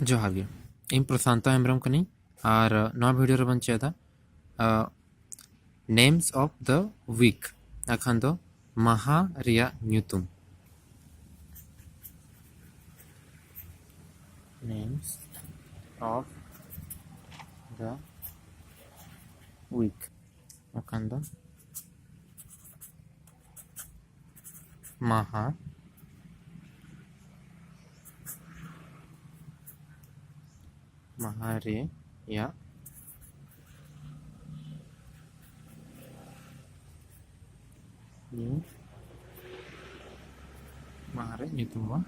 जोहार गे इन प्रशांत हेम्ब्रम कनी और नवा वीडियो रे बन चेदा नेम्स ऑफ द वीक अखान दो माहा रिया न्यूतुम नेम्स ऑफ द वीक अखान दो माहा महारे या न्यू महारे न्यूतुम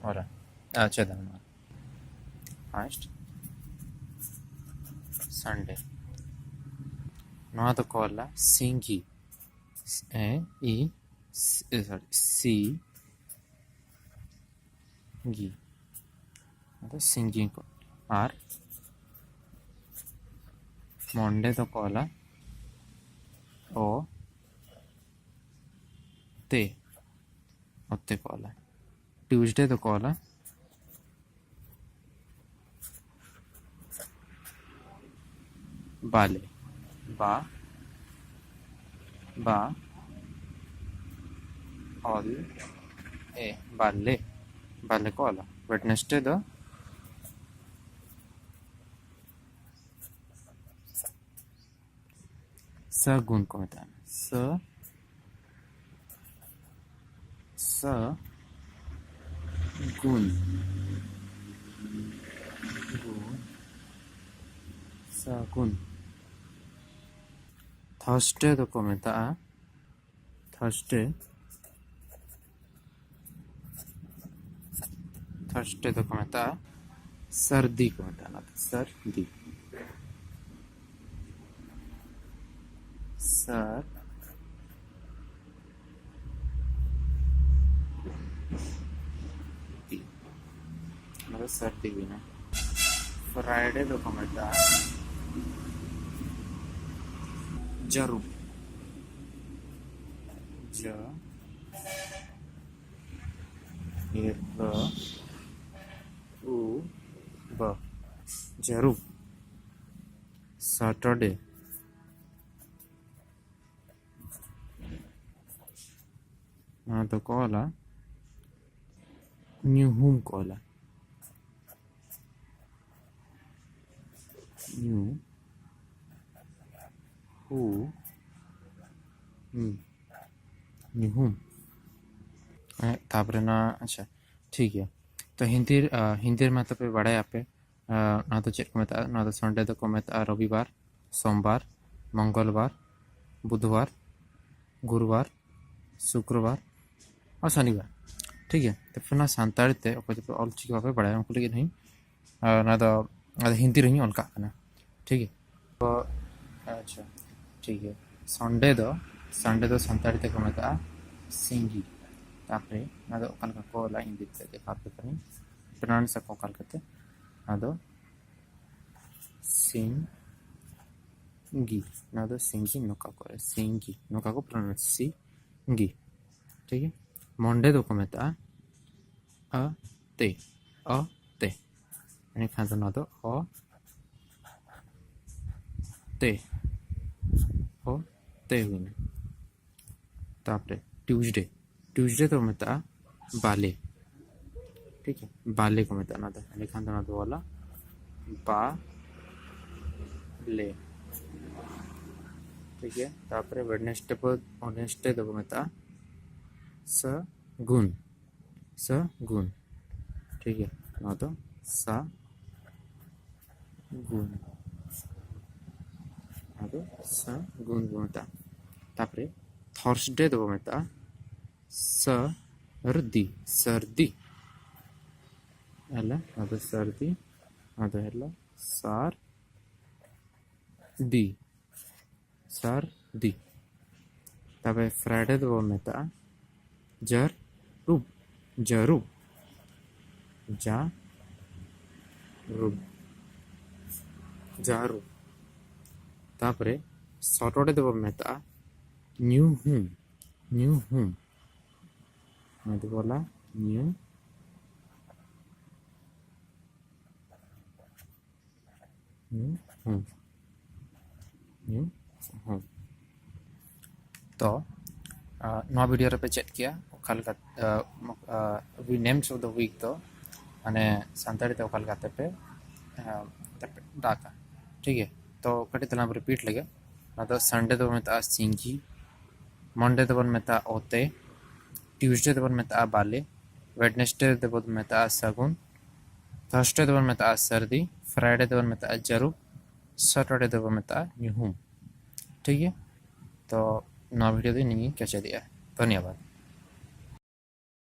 और अच्छा धन्यवाद फर्स्ट संडे नवा तो कॉला सिंगी ए ई सॉरी सी गी मतलब सिंगिंग को और मंडे तो कॉला ओ ते ओते कॉला ट्यूसडे तो कॉला बाले बा बा ऑल ए बाले बाले कॉला वेडनेसडे दो सगुन को होता है स गुण गुण सगुन थर्सडे तो को होता है थर्सडे तो को होता है सर्दी को होता है ना सर्दी सर मतलब सर्दी भी ना फ्राइडे तो कमेटा जरू ज उ ब जरू सैटरडे ना तो कॉला न्यू होम कॉला न्यू हु न्यू होम तापरे ना अच्छा ठीक है तो हिंदी मतलब पे बड़ा पे ना तो चेक को मेता ना तो संडे तो को मेता रविवार सोमवार मंगलवार बुधवार गुरुवार शुक्रवार और शनिवार ठीक है तो फिर ना सानताड़ी ते ऑल चिकी भावे बड़ा उनको लगे नहीं ना तो हिंदी रही ऑल का ना ठीक है तो अच्छा ठीक है संडे तो सानताड़ी ते को मेता सिंगी तापरे ना तो ओकाल का को ला हिंदी ते देखा पे कनी प्रोनाउंस को ओकाल करते ना तो सिंगी ना तो सिंगी नोका को सिंगी नोका को प्रोनाउंस सिंगी ठीक है मंडे तो को मेता अ ते यानी खान ना तो अ ते हुई तापरे ट्यूसडे तो मेता बाले ठीक है बाले को मेता ना तो यानी खान ना तो वाला बा ले ठीक है तापरे वेडनेसडे तो को मेता स गुण ठीक है ना तो सा गुण ना तो सा गुण को मेता तापरे थर्सडे तो को मेता सर्दी है तो सर्दी ना तो है सर्दी तब फ्राइडे तो मेता जरू जारू तापरे सैटरडे तो मेता न्यू हूम मैं तो बोला न्यू ᱧᱩᱦᱩᱢ ᱧᱩᱦᱩᱢ तो नवा वीडियो रे पे चेक किया ओकाल का we names of the week तो माने सांताड़ी ते ओकाल काते पे डाका ठीक है तो कटी तला रिपीट लगे ना तो संडे तो मेता सिंगी मंडे तो मेता ओते ट्यूसडे तो मेता बाले वेडनेसडे तो मेता सगुन थर्सडे तो मेता सर्दी फ्राइडे तो मेता जरू सैटरडे तो मेता ᱧᱩᱦᱩᱢ ठीक है तो नवा वीडियो दी नहीं कैसे दिया धन्यवाद।